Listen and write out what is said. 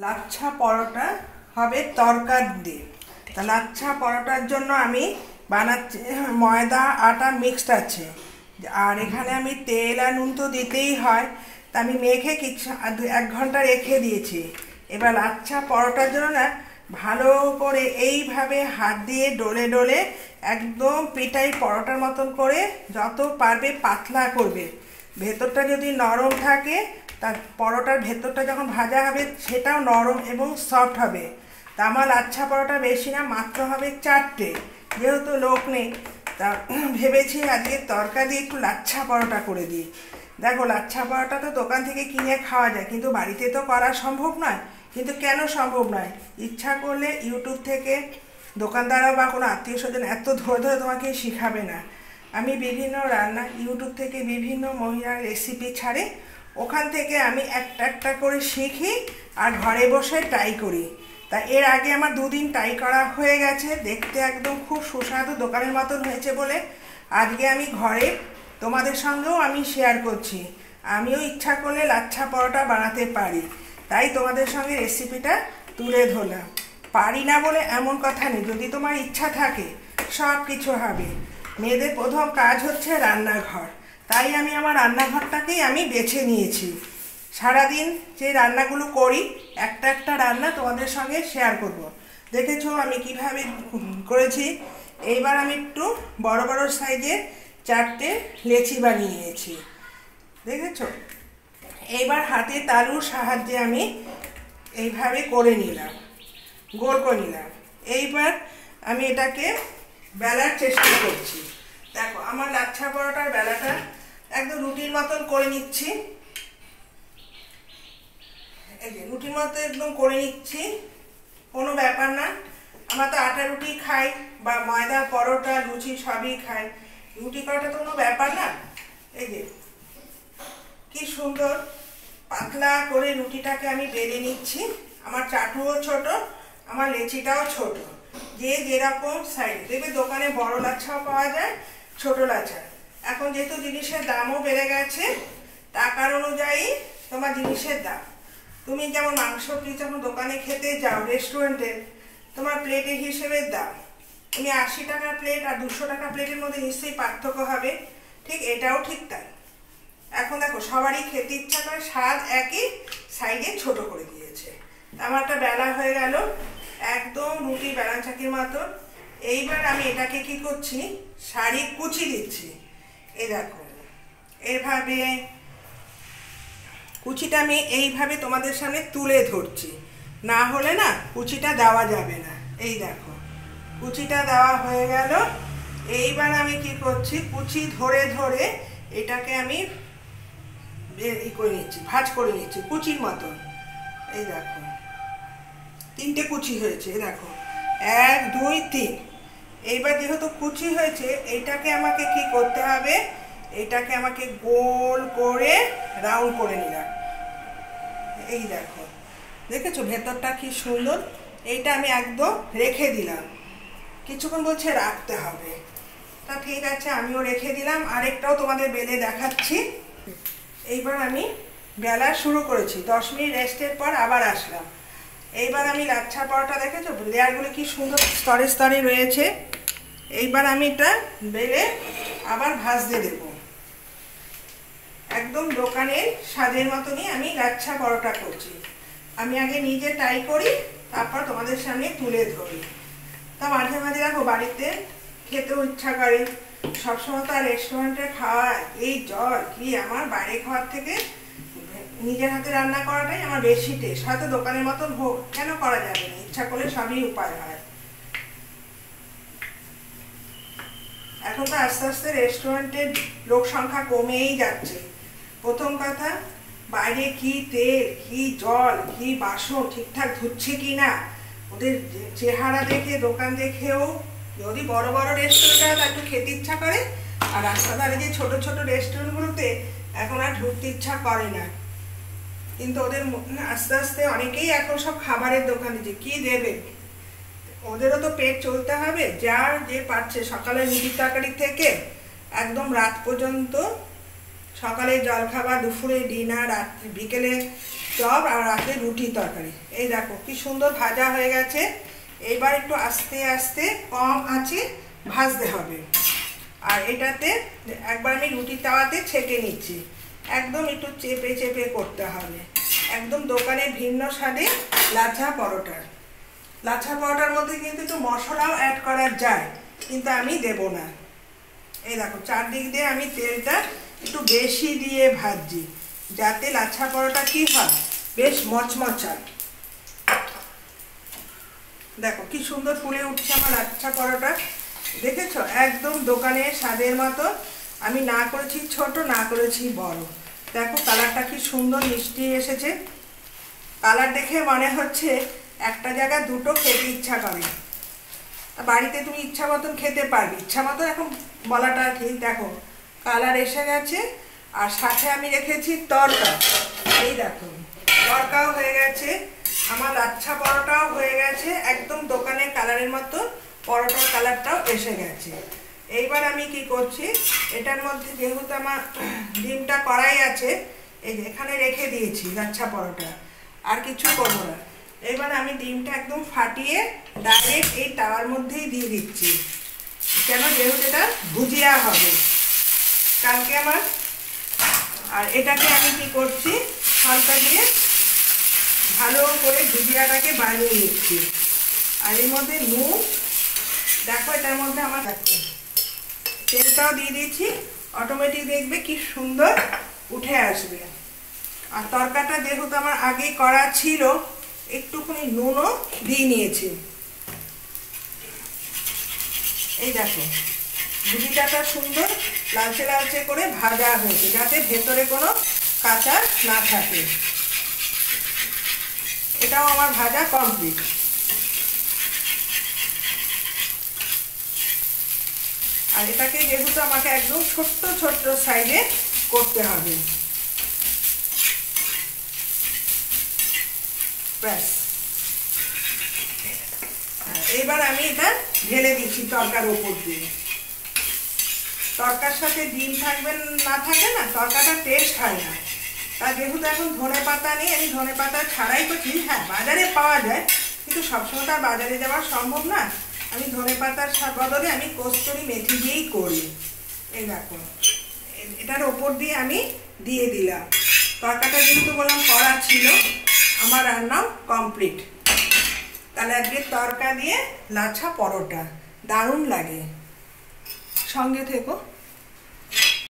লাচ্ছা পরোটা হবে তরকার দিয়ে। তা লাচ্ছা পরোটার জন্য আমি বানাচ্ছি, ময়দা আটা মিক্সড আছে, আর এখানে আমি তেল আর নুন তো দিতেই হয়। তা আমি মেখে কিছু 1 ঘন্টা রেখে দিয়েছি। এবার লাচ্ছা পরোটার জন্য না ভালো করে এইভাবে হাত দিয়ে ডলে ডলে একদম পিটাই পরোটার মতন করে যত পারবে পাতলা করবে। ভেতরটা যদি নরম থাকে তার পরোটার ভেতরটা যখন ভাজা হবে সেটাও নরম এবং সফট হবে। তা আমার লাচ্ছা পরোটা বেশি না, মাত্র হবে 4টে, যেহেতু লোক নেই তা ভেবেছি আজকে তরকা দিয়ে একটু লাচ্ছা পরোটা করে দিই। দেখো, লাচ্ছা পরোটা তো দোকান থেকে কিনে খাওয়া যায়, কিন্তু বাড়িতে তো করা সম্ভব নয়। কিন্তু কেন সম্ভব নয়? ইচ্ছা করলে ইউটিউব থেকে দোকানদাররা বা কোনো আত্মীয় স্বজন এত ধরে ধরে তোমাকে শেখাবে না। আমি বিভিন্ন রান্না ইউটিউব থেকে বিভিন্ন মহিলার রেসিপি ছাড়ে, ওখান থেকে আমি একটা একটা করে শিখি আর ঘরে বসে ট্রাই করি। তা এর আগে আমার 2 দিন ট্রাই করা হয়ে গেছে, দেখতে একদম খুব সুস্বাদু দোকানের মতন হয়েছে বলে আজকে আমি ঘরে তোমাদের সঙ্গেও আমি শেয়ার করছি। আমিও ইচ্ছা করলে লাচ্ছা পরোটা বানাতে পারি, তাই তোমাদের সঙ্গে রেসিপিটা তুলে ধরলাম। পারি না বলে এমন কথা নেই, যদি তোমার ইচ্ছা থাকে সব কিছু হবে। মেয়েদের প্রথম কাজ হচ্ছে রান্নাঘর, তাই আমি আমার রান্নাঘরটাকেই আমি বেছে নিয়েছি। সারাদিন যে রান্নাগুলো করি একটা একটা রান্না তোমাদের সঙ্গে শেয়ার করব। দেখেছো আমি কিভাবে করেছি। এইবার আমি একটু বড় বড় সাইজের 4টে লেচি বানিয়ে নিয়েছি, দেখেছো। এইবার হাতে তালুর সাহায্যে আমি এইভাবে করে নিলাম, গোল করে নিলাম। এইবার আমি এটাকে বেলার চেষ্টা করছি। দেখো, আমার লাচ্ছা পরোটার বেলাটা একদম রুটির মতন করে নিচ্ছি। এই যে রুটির মতো একদম করে নিচ্ছি, কোনো ব্যাপার না। আমরা তো আটা রুটি খাই বা ময়দা পরোটা লুচি সবই খাই, রুটি করাটা তো কোনো ব্যাপার না। এই যে কি সুন্দর পাতলা করে রুটিটাকে আমি বেলে নিচ্ছি। আমার চাটুও ছোট, আমার লেচিটাও ছোট, যে যেরকম সাইজ। দেখবে দোকানে বড় লাচ্ছাও পাওয়া যায়, ছোট লাচ্ছা। এখন যেহেতু জিনিসের দামও বেড়ে গেছে, টাকার অনুযায়ী তোমার জিনিসের দাম। তুমি যেমন মাংস যখন দোকানে খেতে যাও রেস্টুরেন্টে, তোমার প্লেটের হিসেবে দাম, তুমি 80 টাকার প্লেট আর 200 টাকা প্লেটের মধ্যে নিশ্চয়ই পার্থক্য হবে। ঠিক এটাও ঠিক তাই। এখন দেখো, সবারই খেতে ইচ্ছা করে, স্বাদ একই, সাইডে ছোট করে দিয়েছে। আমার একটা বেলা হয়ে গেল, একদম রুটি বেলা চাকির মতো। এইবার আমি এটাকে কি করছি, শাড়ি কুচি দিচ্ছি। এই দেখো, এইভাবে কুচিটা আমি এইভাবে তোমাদের সামনে তুলে ধরছি, না হলে না কুচিটা দেওয়া যাবে না। এই দেখো, কুচিটা দেওয়া হয়ে গেল। এইবার আমি কি করছি, কুচি ধরে ধরে এটাকে আমি করে নিচ্ছি, ভাঁজ করে নিচ্ছি কুচির মতন। এই দেখো, 3টে কুচি হয়েছে। এই দেখো, 1 2 3। এইবার যেহেতু কুচি হয়েছে, এইটাকে আমাকে কি করতে হবে, এটাকে আমাকে গোল করে রাউন্ড করে নিলাম। এই দেখো, দেখেছো ভেতরটা কি সুন্দর। এইটা আমি একদম রেখে দিলাম, কিছুক্ষণ বলছে রাখতে হবে। তা ঠিক আছে, আমিও রেখে দিলাম। আরেকটাও তোমাদের বেলে দেখাচ্ছি। এইবার আমি বেলা শুরু করেছি, 10 মিনিট রেস্টের পর আবার আসলাম। এইবার আমি লাচ্ছা পরোটা, দেখেছো লেয়ারগুলো কি সুন্দর স্তরে স্তরে রয়েছে। এইবার আমি এটা বেলে আবার ভাজতে দেবো। একদম দোকানের স্বাদের মতনই আমি লাচ্ছা পরোটা করছি। আমি আগে নিজে ট্রাই করি, তারপর তোমাদের সামনে তুলে ধরি। তা মাঝে মাঝে দেখো বাড়িতে খেতেও ইচ্ছা করে, সবসময় তো আর রেস্টুরেন্টে খাওয়া এই জল কি, আমার বাইরে খাওয়ার থেকে নিজের হাতে রান্না করাটাই আমার বেশি টেস্ট। হয়তো দোকানের মতন হোক, কেন করা যাবে না, ইচ্ছা করলে সবই উপায় হয়। এখন তো আস্তে আস্তে রেস্টুরেন্টের লোক সংখ্যা কমেই যাচ্ছে। প্রথম কথা, বাইরে কি তেল, কি জল, কি বাসন ঠিকঠাক ধুচ্ছে কি না, ওদের চেহারা দেখে দোকান দেখেও, যদি বড় বড় রেস্টুরেন্ট হয় তা একটু খেতে ইচ্ছা করে। আর রাস্তাধারে যে ছোট ছোট রেস্টুরেন্টগুলোতে এখন আর ঢুকতে ইচ্ছা করে না। কিন্তু ওদের আস্তে আস্তে অনেকেই এখন সব খাবারের দোকানে যে কি দেবে, ওদেরও তো পেট চলতে হবে। যার যে পাচ্ছে, সকালে মুড়ি তরকারি থেকে একদম রাত পর্যন্ত সকালে জলখাবার, দুপুরে ডিনার, রাত্রে বিকেলে চপ আর রাতে রুটি তরকারি। এই দেখো কি সুন্দর ভাজা হয়ে গেছে। এবার একটু আস্তে আস্তে কম আঁচে ভাজতে হবে। আর এটাতে একবার আমি রুটির তাওয়াতে ছেঁকে নিচ্ছি, একদম একটু চেপে চেপে করতে হবে, একদম দোকানে ভিন্ন স্বাদে লাচ্ছা পরোটা। লাচ্ছা পরোটার মধ্যে কিন্তু একটু মশলাও অ্যাড করা যায়, কিন্তু আমি দেব না। এই দেখো চারদিক দিয়ে আমি তেলটা একটু বেশি দিয়ে ভাজছি, যাতে লাচ্ছা পরোটা কি হয়, বেশ মচমচা। দেখো কি সুন্দর ফুলে উঠছে আমার লাচ্ছা পরোটা, দেখেছো? একদম দোকানের স্বাদের মতো। আমি না করেছি ছোট, না করেছি বড়। দেখো কালারটা কি সুন্দর মিষ্টি এসেছে। কালার দেখে মনে হচ্ছে একটা জায়গায় দুটো খেতে ইচ্ছা করে। বাড়িতে তুমি ইচ্ছা মতন খেতে পারবে, ইচ্ছা মতন এখন বলাটা ঠিক। দেখো কালার এসে গেছে, আর সাথে আমি রেখেছি তড়কা। এই দেখো তড়কাও হয়ে গেছে, আমার লাচ্ছা পরোটাও হয়ে গেছে, একদম দোকানের কালারের মতো পরোটার কালারটাও এসে গেছে। এইবার আমি কি করছি, এটার মধ্যে যেহেতু আমার ডিমটা কড়াই আছে, এই যে এখানে রেখে দিয়েছি লাচ্ছা পরোটা, আর কিছু করবো না। এবার আমি ডিমটা একদম ফাটিয়ে ডাইরেক্ট এই তাওয়ার মধ্যেই দিয়ে দিচ্ছি, কেন যেহেতু এটা ভুজিয়া হবে কালকে আমার। আর এটাকে আমি কি করছি, হালকা দিয়ে ভালো করে ভুজিয়াটাকে বানিয়ে নিচ্ছি। আর এর মধ্যে নুন, দেখো এটার মধ্যে আমার তেলটাও দিয়ে দিয়েছি, অটোমেটিক দেখবে কি সুন্দর উঠে আসবে। আর তরকাটা যেহেতু আমার আগেই করা ছিল, একটুখানি নুনও দিয়ে নিয়েছি। এই দেখো ভুজিটাটা সুন্দর লালচে লালচে করে ভাজা হয়েছে, যাতে ভেতরে কোনো কাঁচা না থাকে। এটাও আমার ভাজা কমপ্লিট। আর এটাকে যেহেতু আমাকে একদম ছোট্ট ছোট্ট সাইজে করতে হবে, ব্যাস। এবার আমি এটা ঢেলে দিচ্ছি তরকার ওপর দিয়ে। তরকার সাথে ডিম থাকবে না থাকে না, তরকাটা টেস্ট হয় না। তা যেহেতু এখন ধনে পাতা নেই, আমি ধনে পাতা ছাড়াই করছি। হ্যাঁ বাজারে পাওয়া যায়, কিন্তু সবসময় তো আর বাজারে যাওয়া সম্ভব না। আমি ধনে পাতার বদলে আমি কস্তুরি মেথি দিয়েই করি। এই দেখো এটার ওপর দিয়ে আমি দিয়ে দিলাম। তরকাটা যেহেতু বললাম করা ছিল, আমার রান্নাও কমপ্লিট। তাহলে আজকে তরকা দিয়ে লাচ্ছা পরোটা দারুণ লাগে, সঙ্গে থেকো।